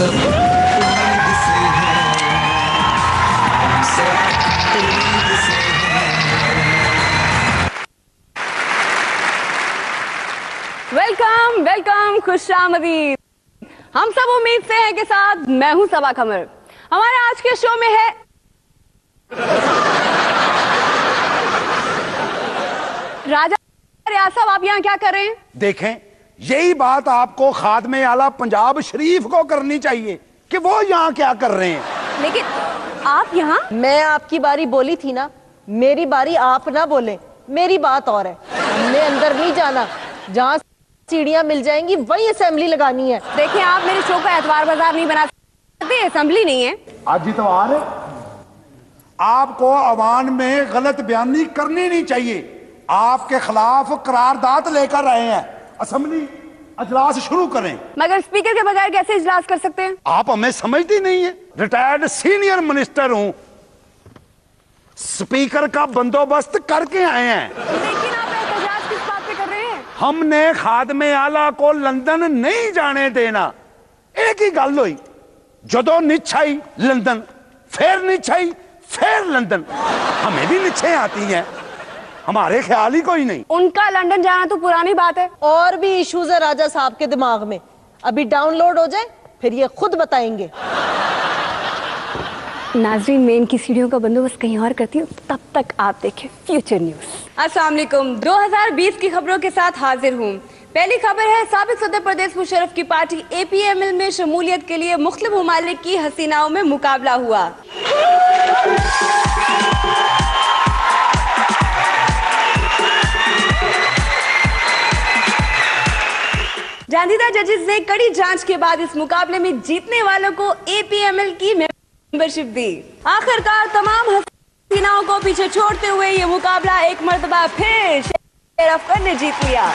सब उम्मीद से है, सब उम्मीद से है। वेलकम वेलकम, खुशामदीद। हम सब उम्मीद से हैं के साथ मैं हूं सबा कमर। हमारे आज के शो में है राजा रियाज साहब, आप यहाँ क्या कर रहे हैं? देखें, यही बात आपको खादमे आला पंजाब शरीफ को करनी चाहिए कि वो यहाँ क्या कर रहे हैं। लेकिन आप यहाँ? मैं आपकी बारी बोली थी ना, मेरी बारी आप ना बोले। मेरी बात और है, हमने अंदर नहीं जाना, जहाँ सीढ़ियाँ मिल जाएंगी वही असेंबली लगानी है। देखिए, आप मेरे शो को एतवार बाजार नहीं बना सकते, असेंबली नहीं है। आज इतवार है, आपको अवान में गलत बयानी करनी नहीं चाहिए। आपके खिलाफ करारदाद लेकर आए हैं, असेंबली अजलास शुरू करें। मगर स्पीकर के बगैर कैसे इजलास कर सकते हैं? आप हमें समझती नहीं है। रिटायर्ड सीनियर मिनिस्टर हूं, स्पीकर का बंदोबस्त करके आए हैं। लेकिन आप एहतजाज किस बात पे कर रहे हैं? हमने खादमे आला को लंदन नहीं जाने देना। एक ही गल हुई, जदों निच्छाई लंदन, फिर निच्छाई, फिर लंदन। हमें भी निच्छे आती हैं, हमारे ख्याल ही कोई नहीं। उनका लंदन जाना तो पुरानी बात है। और भी इश्यूज है राजा साहब के दिमाग में, अभी डाउनलोड हो जाए फिर ये खुद बताएंगे। नाजरीन, मैं इनकी सीढ़ियों का बंदोबस्त कहीं और करती हूँ, तब तक आप देखें फ्यूचर न्यूज। अस्सलाम वालेकुम, 2020 की खबरों के साथ हाजिर हूँ। पहली खबर है, साबिक सदर प्रदेश मुशर्रफ की पार्टी APML में शमूलियत के लिए मुख्तलिफ ममालिक की हसीनाओं में मुकाबला हुआ। जांजीदा जजेस ने कड़ी जांच के बाद इस मुकाबले में जीतने वालों को APML की मेंबरशिप दी। आखिरकार तमाम हसीनाओं को पीछे छोड़ते हुए ये मुकाबला एक मर्तबा फिर शेर अफकर ने जीत लिया।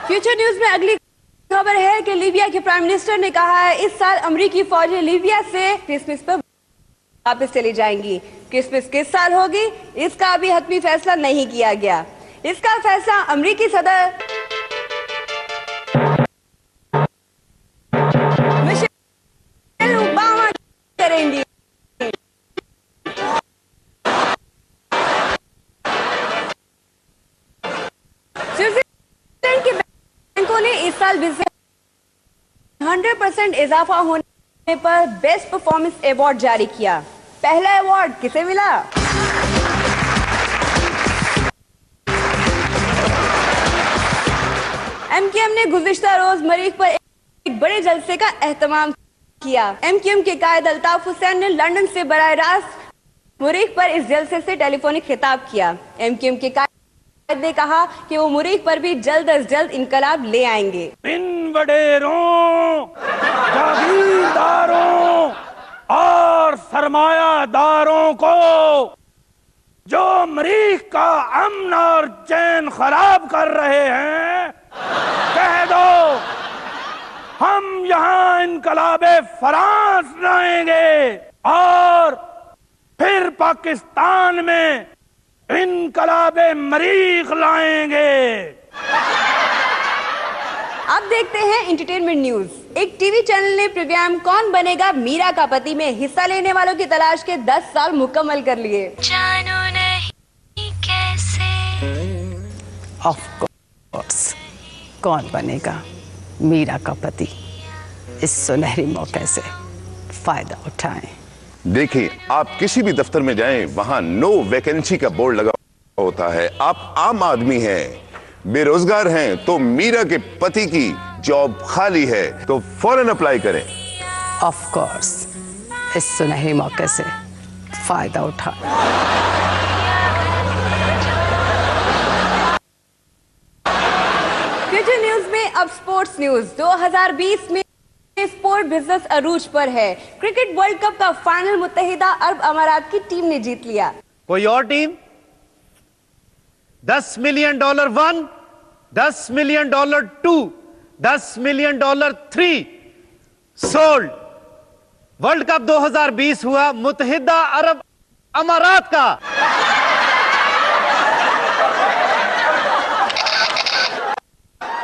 फ्यूचर न्यूज में अगली खबर है कि लीबिया के प्राइम मिनिस्टर ने कहा है इस साल अमेरिकी फौजें लीबिया से क्रिसमस पर वापस चली जाएंगी। क्रिसमस किस साल होगी, इसका अभी हतमी फैसला नहीं किया गया। इसका फैसला अमेरिकी सदर मिशेल ओबामा करेंगी। स्विट्जरलैंड के बैंकों ने इस साल 100% इजाफा होने पर बेस्ट परफॉर्मेंस अवार्ड जारी किया। पहला अवार्ड किसे मिला? MQM ने गुज़िश्ता रोज मरीख पर एक बड़े जलसे का एहतमाम किया। MQM के कायद अल्ताफ हुसैन ने लंदन से बराह रास्त मरीख पर इस जलसे से टेलीफोनिक खिताब किया। MQM के कायद ने कहा कि वो मरीख पर भी जल्द अज जल्द इनकलाब ले आएंगे। इन वडेरों, जागीरदारों और सरमायादारों को जो मरीख का अमन और चैन खराब कर रहे हैं, कह दो हम यहाँ इनकलाबे फ्रांस लाएंगे और फिर पाकिस्तान में इनकलाबे मरीख लाएंगे। अब देखते हैं एंटरटेनमेंट न्यूज। एक टीवी चैनल ने प्रोग्राम कौन बनेगा मीरा का पति में हिस्सा लेने वालों की तलाश के 10 साल मुकम्मल कर लिए। जानो नहीं कैसे। ऑफ कोर्स, कौन बनेगा मीरा का पति, इस सुनहरी मौके से फायदा उठाएं। देखिए, आप किसी भी दफ्तर में जाएं, वहां नो वैकेंसी का बोर्ड लगा होता है। आप आम आदमी हैं, बेरोजगार हैं, तो मीरा के पति की जॉब खाली है, तो फौरन अप्लाई करें। ऑफ कोर्स, इस सुनहरी मौके से फायदा उठाएं। फ्यूचर न्यूज में अब स्पोर्ट्स न्यूज। 2020 में स्पोर्ट बिजनेस अरूज पर है। क्रिकेट वर्ल्ड कप का फाइनल मुत्तहिदा अरब अमारात की टीम ने जीत लिया। कोई और team? $10 million 1, $10 million 2, $10 million 3 sold. World cup 2020 हुआ मुत्तहिदा अरब अमारात का।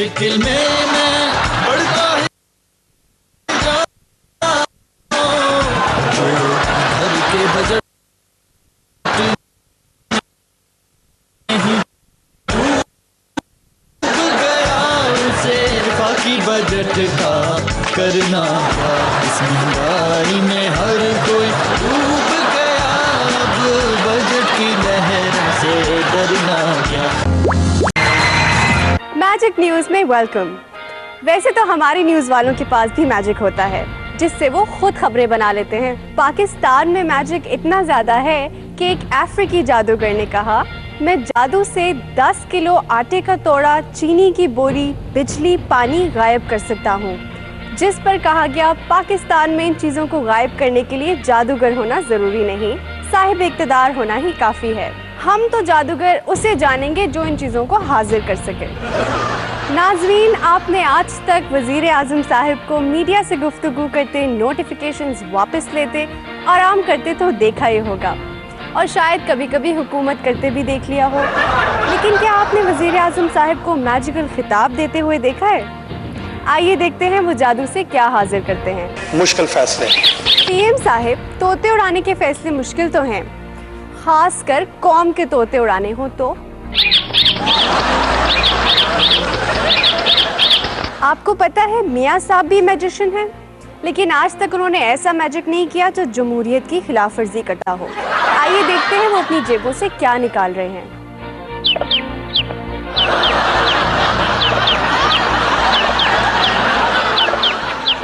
मुश्किल में मैं बढ़ता ही घर के बजट बाकी बजट का करना क्या, इस महंगाई में हर कोई डूब गया, अब बजट की लहर से डरना क्या। मैजिक न्यूज में वेलकम। वैसे तो हमारी न्यूज वालों के पास भी मैजिक होता है जिससे वो खुद खबरें बना लेते हैं। पाकिस्तान में मैजिक इतना ज्यादा है कि एक अफ्रीकी जादूगर ने कहा, मैं जादू से 10 किलो आटे का तोड़ा, चीनी की बोरी, बिजली, पानी गायब कर सकता हूँ। जिस पर कहा गया, पाकिस्तान में इन चीजों को गायब करने के लिए जादूगर होना जरूरी नहीं, साहिब इक़्तिदार होना ही काफी है। हम तो जादूगर उसे जानेंगे जो इन चीजों को हाजिर कर सके। नाजरीन, आपने आज तक वजीर आजम साहिब को मीडिया से गुफ्तगू करते, नोटिफिकेशंस वापस लेते, आराम करते तो देखा ही होगा, और शायद कभी कभी हुकूमत करते भी देख लिया हो। लेकिन क्या आपने वजीर आजम साहिब को मैजिकल खिताब देते हुए देखा है? आइए देखते हैं वो जादू से क्या हाजिर करते हैं। मुश्किल फैसले। पीएम साहिब, तोते उड़ाने के फैसले मुश्किल तो हैं, खासकर कौम के तोते उड़ाने हो तो। आपको पता है मियाँ साहब भी मैजिशियन हैं, लेकिन आज तक उन्होंने ऐसा मैजिक नहीं किया जो जमहूरियत की खिलाफ वर्जी करता हो। आइए देखते हैं वो अपनी जेबों से क्या निकाल रहे हैं।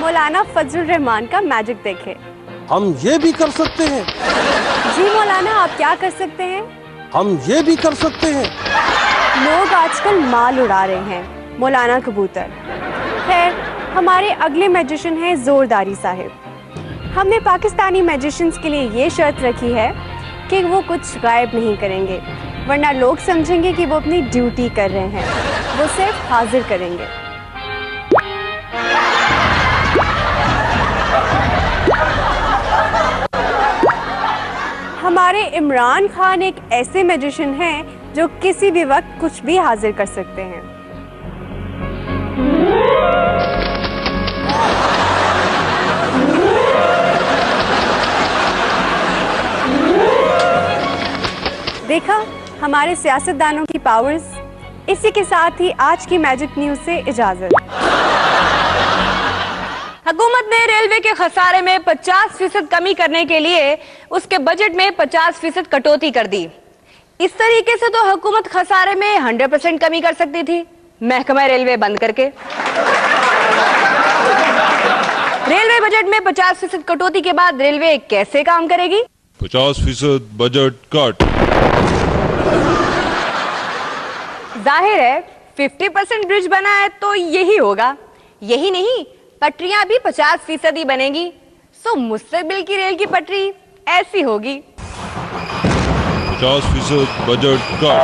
मौलाना फजल रहमान का मैजिक देखें। हम ये भी कर सकते हैं। जी मौलाना, आप क्या कर सकते हैं? हम ये भी कर सकते हैं। लोग आजकल माल उड़ा रहे हैं, मौलाना कबूतर। खैर, हमारे अगले मैजिशियन हैं जोरदारी साहिब। हमने पाकिस्तानी मैजिशियंस के लिए ये शर्त रखी है कि वो कुछ गायब नहीं करेंगे, वरना लोग समझेंगे कि वो अपनी ड्यूटी कर रहे हैं। वो सिर्फ हाजिर करेंगे। हमारे इमरान खान एक ऐसे मैजिशियन हैं जो किसी भी वक्त कुछ भी हाजिर कर सकते हैं। देखा हमारे सियासतदानों की पावर्स। इसी के साथ ही आज की मैजिक न्यूज से इजाजत। हुकूमत ने रेलवे के खसारे में 50% कमी करने के लिए उसके बजट में 50% कटौती कर दी। इस तरीके से तो हुकूमत खसारे में 100% कमी कर सकती थी, महकमा रेलवे बंद करके। रेलवे बजट में 50% कटौती के बाद रेलवे कैसे काम करेगी? 50% बजट कट। जाहिर है 50% ब्रिज बना है तो यही होगा। यही नहीं, पटरियां भी 50% ही बनेगी। सो मुस्तकबिल की रेल की पटरी ऐसी होगी। 50% बजट कट।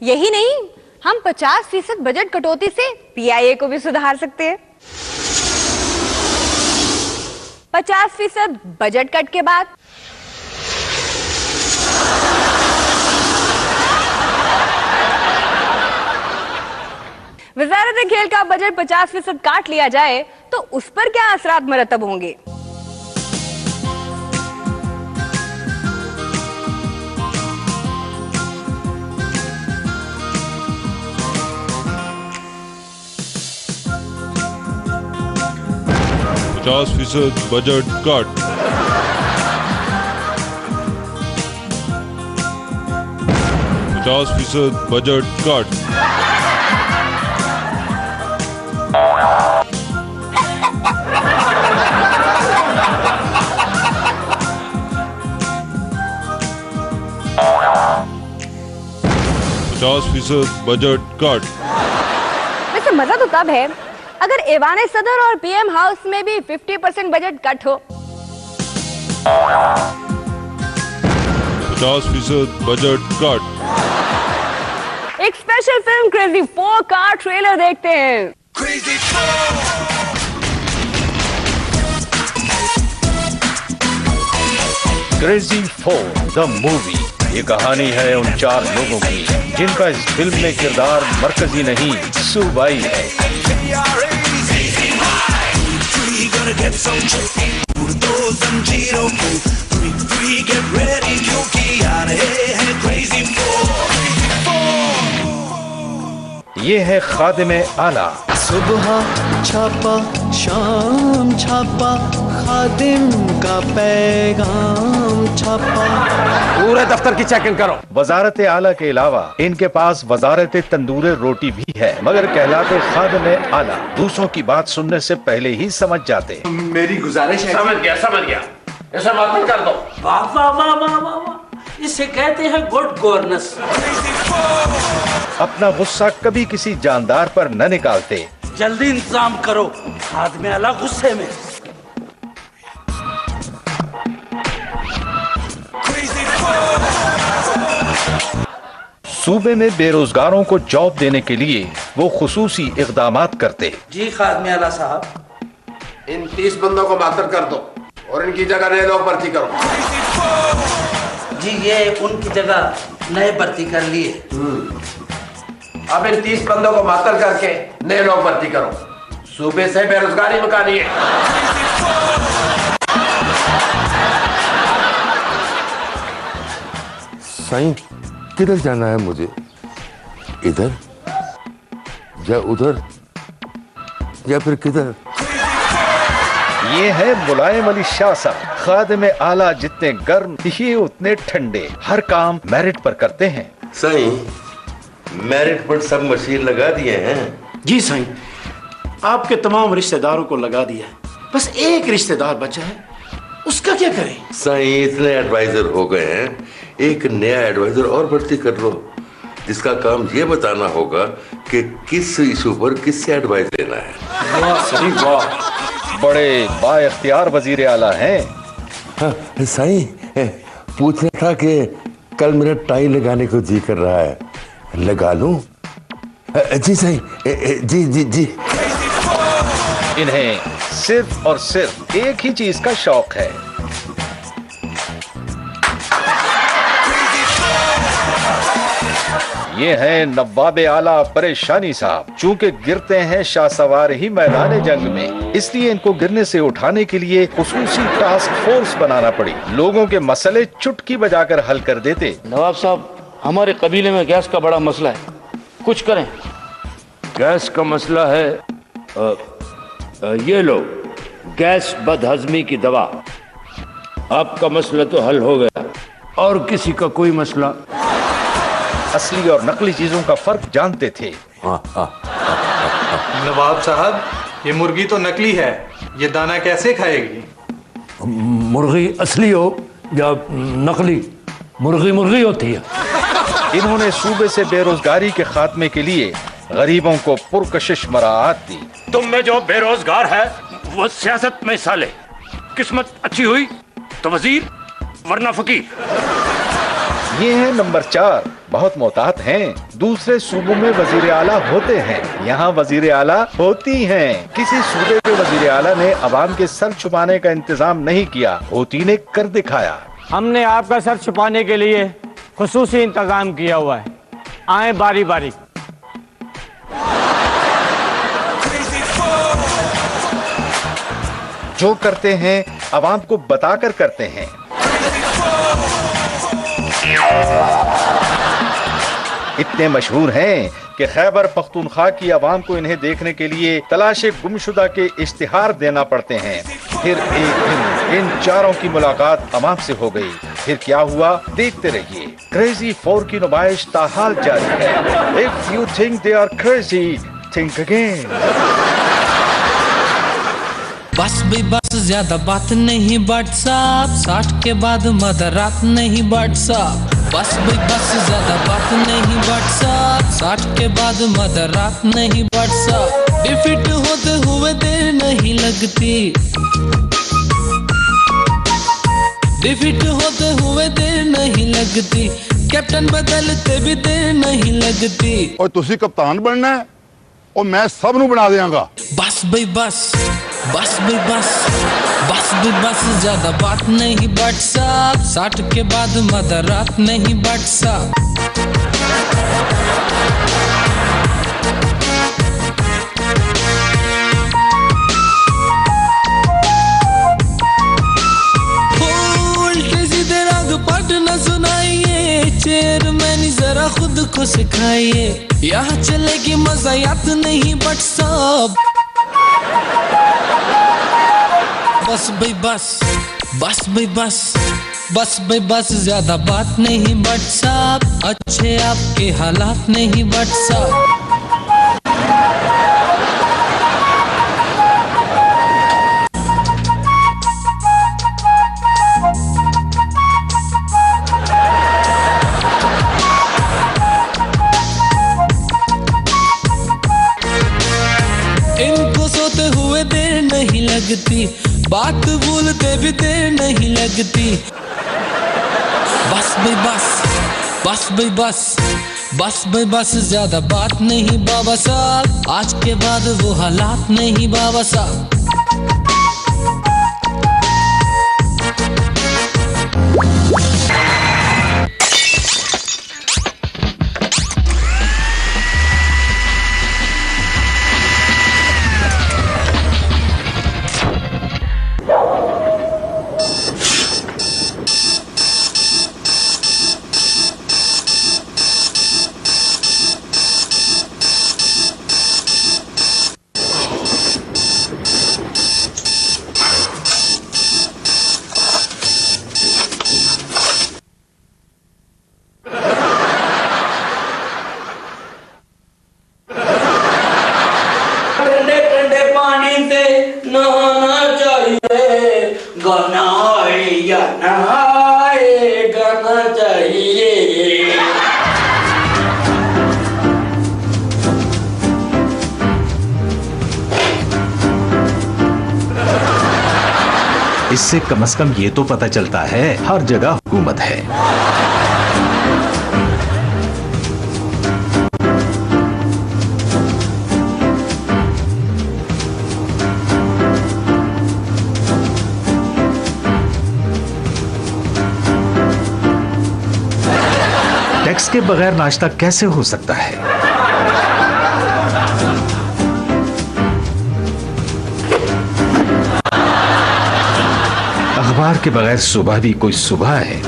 यही नहीं, हम 50% बजट कटौती से पीआईए को भी सुधार सकते हैं। 50% बजट कट के बाद वजारत खेल का बजट 50% काट लिया जाए तो उस पर क्या असरात मरतब होंगे? %50 budget cut. 50% budget cut. %50 budget cut. वैसे मजा तो तब है अगर ऐवान सदर और पीएम हाउस में भी 50% बजट कट हो। 50% बजट कट। एक स्पेशल फिल्म क्रेजी 4 का ट्रेलर देखते हैं। Crazy 4 the movie ये कहानी है उन 4 लोगों की जिनका इस फिल्म में किरदार मरकजी नहीं सूबाई है। ये है खादिम आला। सुबह छापा शाम छापा खादिम का पैगाम छापा। पूरे दफ्तर की चेकिंग करो। वजारत आला के अलावा इनके पास वजारत तंदूर रोटी भी है, मगर कहलाते खादिम आला। दूसरों की बात सुनने से पहले ही समझ जाते। मेरी गुजारिश है। समझ गया। ऐसा बात मत कर दो। वाह वाह वाह वाह वाह वाह, इसे कहते हैं गुड गवर्नेंस। अपना गुस्सा कभी किसी जानदार पर न निकालते। जल्दी इंतजाम करो, खादिम आला गुस्से में। सूबे में बेरोजगारों को जॉब देने के लिए वो खुसूसी इक़दामात करते। जी खादिम आला साहब, इन 30 बंदों को मातर कर दो और इनकी जगह नए लोग भर्ती करो। जी ये उनकी जगह नए भर्ती कर लिए। अब इन 30 बंदों को मातर करके नए लोग भर्ती करो। सूबे से बेरोजगारी मुकानी है। साईं, किधर जाना है मुझे? इधर या उधर या फिर किधर? ये है मुलायम अली शाह साहब। खादिम आला जितने गर्म ये उतने ठंडे, हर काम मेरिट पर करते हैं। साईं, मेरिट पर सब मशीन लगा दिए हैं? जी साईं, आपके तमाम रिश्तेदारों को लगा दिया है, बस एक रिश्तेदार बचा है, उसका क्या करें? साईं, इतने एडवाइजर हो गए हैं, एक नया एडवाइजर और भर्ती कर लो, जिसका काम ये बताना होगा कि किस इशू पर किससे एडवाइस लेना है। वाह सही वाह, बड़े बाइख्तियार वजीर आला हैं। हाँ, साईं, पूछना था कि कल मेरा टाई लगाने को जी कर रहा है, लगा लूं? जी साईं, जी जी जी। इन्हें सिर्फ और सिर्फ एक ही चीज का शौक है। ये है नवाब आला परेशानी साहब। चूंकि गिरते हैं शाहसवार ही मैदान जंग में, इसलिए इनको गिरने से उठाने के लिए खुसूसी टास्क फोर्स बनाना पड़ी। लोगों के मसले चुटकी बजाकर हल कर देते। नवाब साहब, हमारे कबीले में गैस का बड़ा मसला है, कुछ करें। गैस का मसला है, ये लो गैस बदहजमी की दवा। आपका मसला तो हल हो गया, और किसी का कोई मसला? असली और नकली चीजों का फर्क जानते थे। नवाब साहब, ये मुर्गी तो नकली है, ये दाना कैसे खाएगी? मुर्गी असली हो या नकली, मुर्गी मुर्गी होती है। इन्होंने सूबे से बेरोजगारी के खात्मे के लिए गरीबों को पुरकशिश मराहत दी। तुम में जो बेरोजगार है वो सियासत में हिस्सा ले, किस्मत अच्छी हुई तो वजीर वरना फकीर। ये है नंबर 4, बहुत मोहतात हैं। दूसरे सूबों में वजीर आला होते हैं, यहाँ वजीर आला होती हैं। किसी सूबे के वजीर आला ने अवाम के सर छुपाने का इंतजाम नहीं किया, होती ने कर दिखाया। हमने आपका सर छुपाने के लिए खुसूसी इंतजाम किया हुआ है, आए बारी बारी। जो करते हैं अवाम को बताकर करते हैं। इतने मशहूर हैं कि खैबर पख्तूनख्वा की आवाम को इन्हें देखने के लिए तलाशे गुमशुदा के इश्तिहार देना पड़ते हैं। फिर एक दिन इन चारों की मुलाकात अवाम से हो गई। फिर क्या हुआ, देखते रहिए। क्रेजी 4 की नुमाइश ताहाल जारी है। If you think they are crazy, think again. बस भी बस, ज्यादा बात नहीं व्हाट्सएप, 60 के बाद मदरात नहीं व्हाट्सएप। बस भी बस, ज्यादा बात नहीं व्हाट्सएप, 60 के बाद मदरात नहीं व्हाट्सएप। डिफिट होते हुए देर नहीं लगती, डिफिट होते हुए देर नहीं लगती, कैप्टन बदलते भी देर नहीं लगती। और तुसी कप्तान बनना है और मैं सब नू बना देंगा। बस भाई बस, बस भाई बस भाई बस ज्यादा बात नहीं बट साहब 60 के बाद मदर रात नहीं बट साहब उल्टे सीधे राग पाठ न सुनाइए चेयरमैन जरा खुद को सिखाइए यहाँ चलेगी मजा याद नहीं बट साहब बस भाई बस भाई बस भाई बस ज्यादा बात नहीं बट साहब अच्छे आपके हालात नहीं बट साहब इनको सोते हुए देर नहीं लगती बात भूलते भी देर नहीं लगती बस भाई बस ज्यादा बात नहीं बाबा साहब आज के बाद वो हालात नहीं बाबा साहब नहाना चाहिए गाना आए या ना आए गाना चाहिए इससे कम से कम ये तो पता चलता है हर जगह हुकूमत है। टैक्स के बगैर नाश्ता कैसे हो सकता है? अखबार के बगैर सुबह भी कोई सुबह है?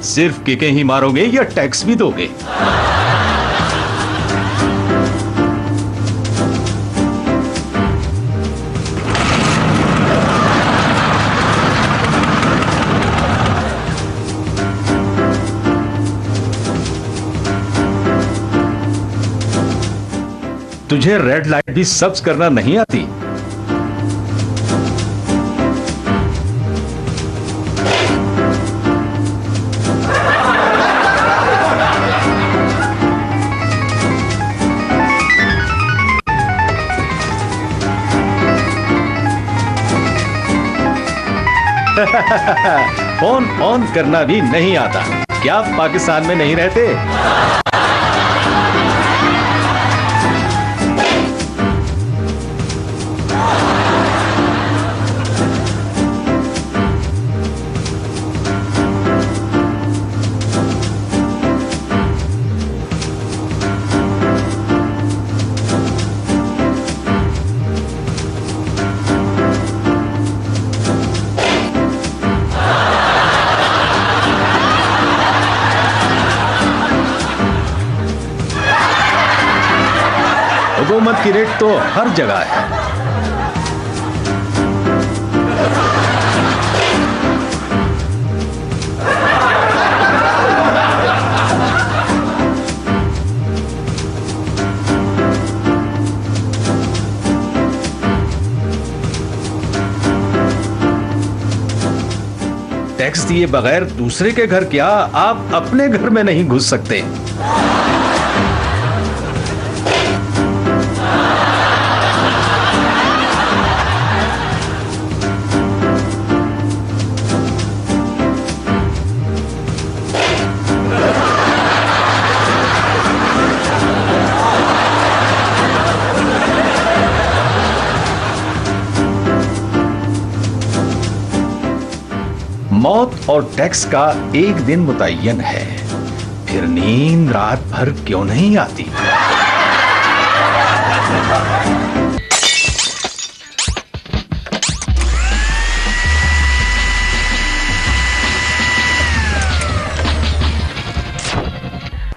सिर्फ किकें ही मारोगे या टैक्स भी दोगे? तुझे रेड लाइट भी सब्ज करना नहीं आती? फोन ऑन करना भी नहीं आता? क्या आप पाकिस्तान में नहीं रहते? हुकूमत की रेड तो हर जगह है। टैक्स दिए बगैर दूसरे के घर क्या, आप अपने घर में नहीं घुस सकते। मौत और टैक्स का एक दिन मुतय्यन है, फिर नींद रात भर क्यों नहीं आती।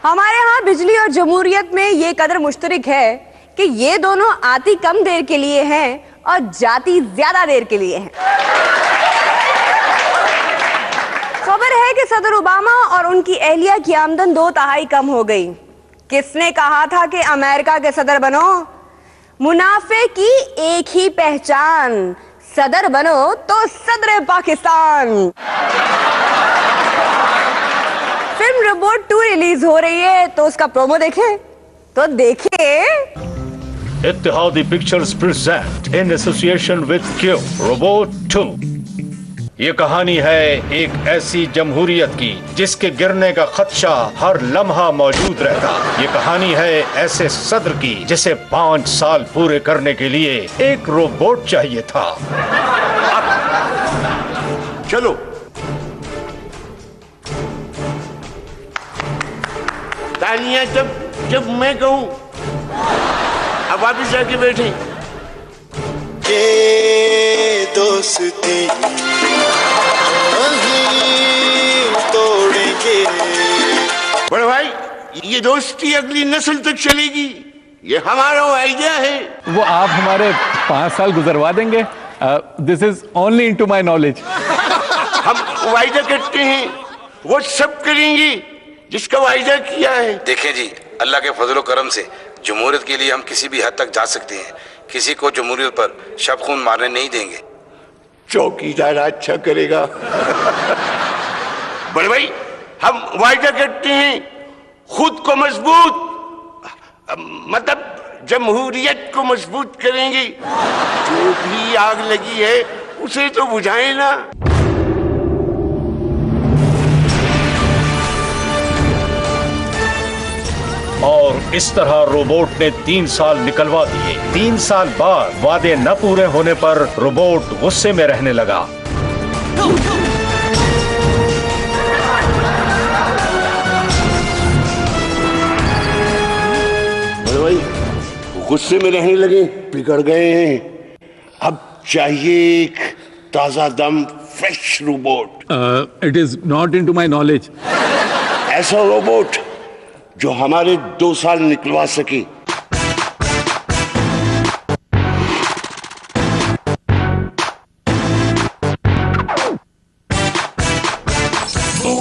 हमारे यहाँ बिजली और जमहूरियत में ये कदर मुश्तरक है कि ये दोनों आती कम देर के लिए हैं और जाती ज्यादा देर के लिए हैं। खबर है कि सदर ओबामा और उनकी एहलिया की आमदन 2/3 कम हो गई। किसने कहा था कि अमेरिका के सदर बनो? मुनाफे की एक ही पहचान, सदर बनो तो सदर पाकिस्तान। फिल्म रोबोट 2 रिलीज हो रही है तो उसका प्रोमो देखें तो देखिए। Ittehadi pictures present in association with Q robot 2। ये कहानी है एक ऐसी जमहूरियत की जिसके गिरने का खदशा हर लम्हा मौजूद रहता। ये कहानी है ऐसे सदर की जिसे 5 साल पूरे करने के लिए एक रोबोट चाहिए था। चलो तालियां जब मैं कहूं, अब वापिस जाके बैठे। ये दोस्ती तोड़ेंगे। बड़े भाई, ये दोस्ती अगली नस्ल तक चलेगी, ये हमारा आइडिया है। वो आप हमारे 5 साल गुजरवा देंगे? This is only into my knowledge. हम वायदा करते हैं, वो सब करेंगे जिसका वायदा किया है। देखें जी, अल्लाह के फजलो करम से जमहूरियत के लिए हम किसी भी हद तक जा सकते हैं। किसी को जमहूरियत पर शब खून मारने नहीं देंगे। चौकीदार अच्छा करेगा। बड़े भाई, हम वायदा करते हैं खुद को मजबूत, मतलब जमहूरियत को मजबूत करेंगे। जो भी आग लगी है उसे तो बुझाए ना। और इस तरह रोबोट ने 3 साल निकलवा दिए। 3 साल बाद वादे न पूरे होने पर रोबोट गुस्से में रहने लगा। बड़े भाई, गुस्से में रहने लगे, बिगड़ गए हैं। अब चाहिए एक ताजा दम fresh robot. It is not into my knowledge. ऐसा रोबोट जो हमारे 2 साल निकलवा सके।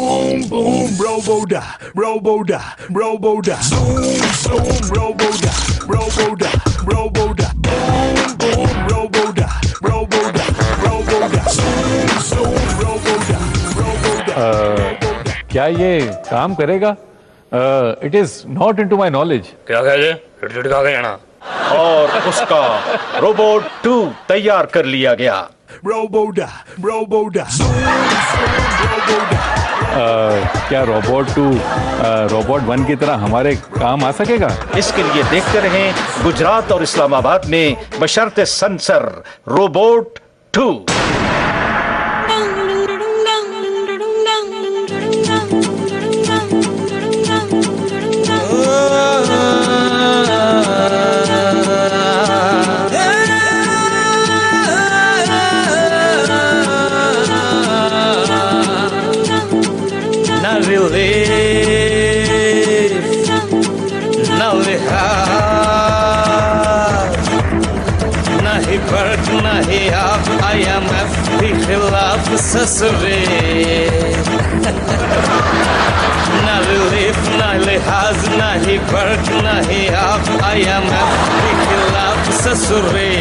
Boom, boom, robo-da, robo-da, robo-da. Zoom, zoom, robo-da, robo-da, robo-da. Boom, boom, robo-da, robo-da, robo-da. Zoom, zoom, robo-da, robo-da. क्या ये काम करेगा? It is not into my knowledge. क्या कह रहे? और उसका रोबोट 2 तैयार कर लिया गया। Robo-da, robo-da. Zoom, zoom, robo-da. क्या रोबोट 2 रोबोट 1 की तरह हमारे काम आ सकेगा? इसके लिए देखते रहें गुजरात और इस्लामाबाद में बशर्ते sensor robot 2। relief, no we have. नहीं फर्क नहीं आप IMF के खिलाफ ससुरे ना रिलीफ ना लिहाज नहीं फर्क नहीं आप IMF के खिलाफ ससुरे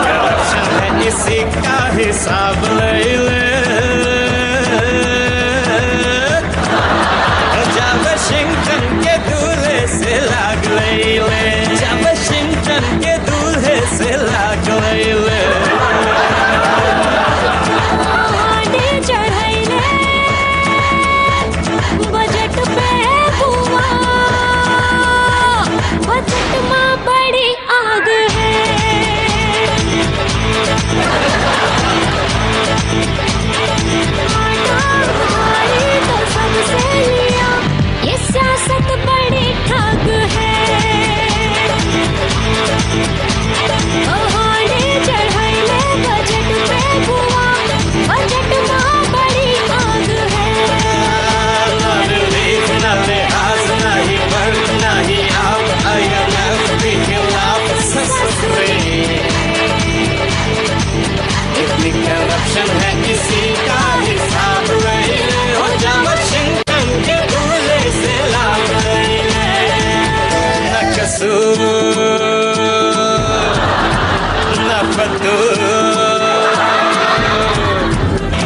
करप्शन है इसी का हिसाब ले ले वाशिंगटन के दूल्हे से लाग ले वाशिंगटन के दूल्हे से लाग ले बजट पे हुआ बजट में बड़ी आग है तो सबसे लिया ये सियासत बड़ी ठग है चढ़ाई में बजट पे हुआ बजट में बड़ी आग है नहीं फर्क नहीं आप IMF के खिलाफ ससुरे इतनी करप्शन है किसी का हिसाब ले हो जा वाशिंगटन के दूल्हे से लाभ न कसूर न फतूर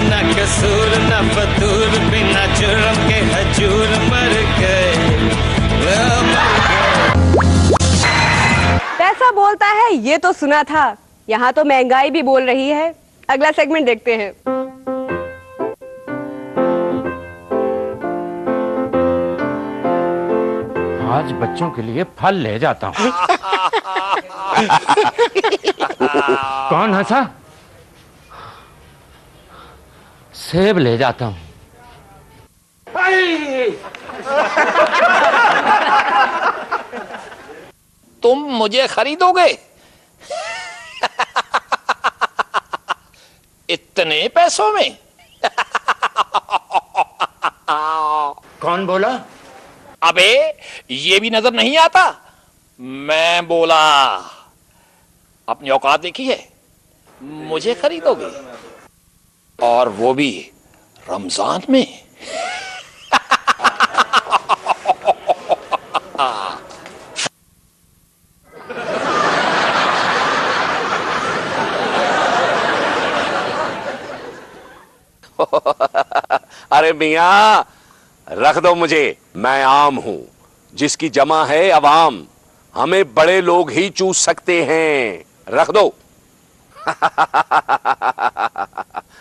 न कसूर न फतूर बिना जुर्म के हजूर मर गए पैसा बोलता है ये तो सुना था, यहाँ तो महंगाई भी बोल रही है। अगला सेगमेंट देखते हैं। आज बच्चों के लिए फल ले जाता हूँ। कौन हंसा? सेब ले जाता हूँ। तुम मुझे खरीदोगे? इतने पैसों में? कौन बोला? अबे ये भी नजर नहीं आता? मैं बोला। अपनी औकात देखी है? मुझे खरीदोगे? और वो भी रमजान में? अरे मियां, रख दो मुझे, मैं आम हूं जिसकी जमा है अवाम, हमें बड़े लोग ही चूस सकते हैं, रख दो।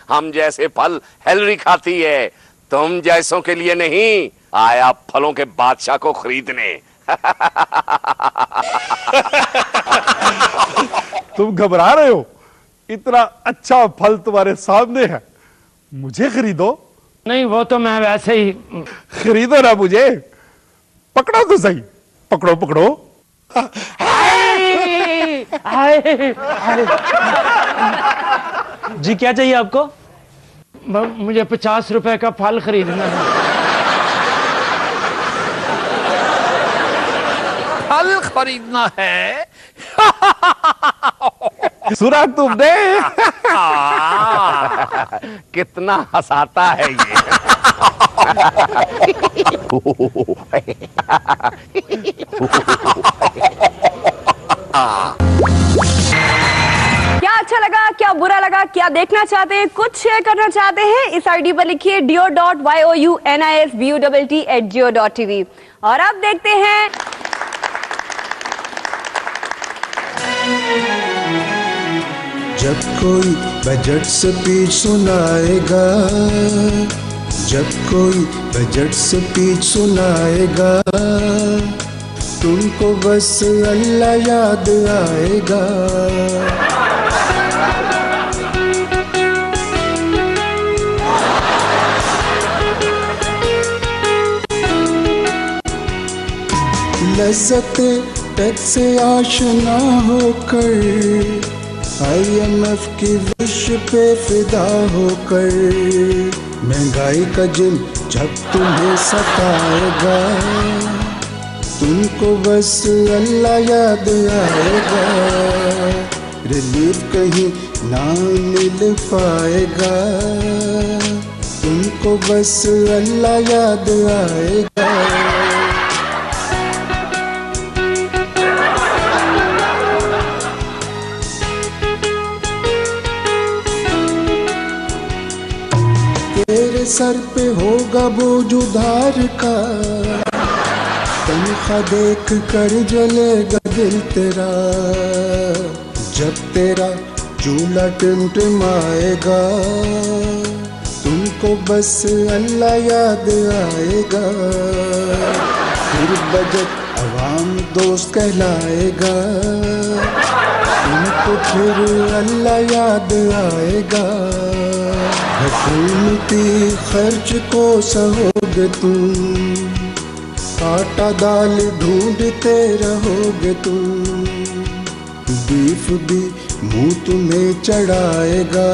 हम जैसे फल हेलरी खाती है, तुम जैसों के लिए नहीं, आया फलों के बादशाह को खरीदने। तुम घबरा रहे हो? इतना अच्छा फल तुम्हारे सामने है, मुझे खरीदो। नहीं, वो तो मैं वैसे ही। खरीदो ना मुझे, पकड़ो तो सही, पकड़ो पकड़ो। जी क्या चाहिए आपको? मुझे 50 रुपए का फल खरीदना है। फल खरीदना है? सुना तुमने? कितना हंसाता है ये। क्या अच्छा लगा, क्या बुरा लगा, क्या देखना चाहते हैं, कुछ शेयर करना चाहते हैं, इस आईडी पर लिखिए dio.younisbutt@geo.tv। और अब देखते हैं जब कोई बजट स्पीच सुनाएगा, जब कोई बजट स्पीच सुनाएगा, तुमको बस अल्लाह याद आएगा। लज़्ज़ते टैक्स से आशना होकर, IMF की विश पे फिदा होकर, महंगाई का जिन जब तुम्हें सताएगा, तुमको बस अल्लाह याद आएगा, रिलीफ कहीं ना मिल पाएगा, तुमको बस अल्लाह याद आएगा। तेरे सर पे होगा बोझ उधार का, तनख्वाह देख कर जलेगा दिल तेरा, जब तेरा चूल्हा टिमटिमाएगा, तुमको बस अल्लाह याद आएगा, फिर बजट अवाम दोस्त कहलाएगा, तुमको फिर अल्लाह याद आएगा। हुकूमती खर्च को सहोगे तुम, आटा दाल ढूंढते रहोगे तुम, बीफ भी मुंह तुम्हें चढ़ाएगा,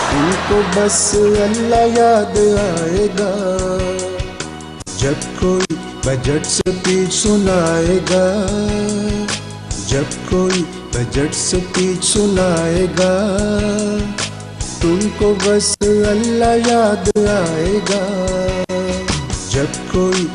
तुमको बस अल्लाह याद आएगा। जब कोई बजट स्पीच सुनाएगा, जब कोई बजट स्पीच सुनाएगा, तुमको बस अल्लाह याद आएगा। जब कोई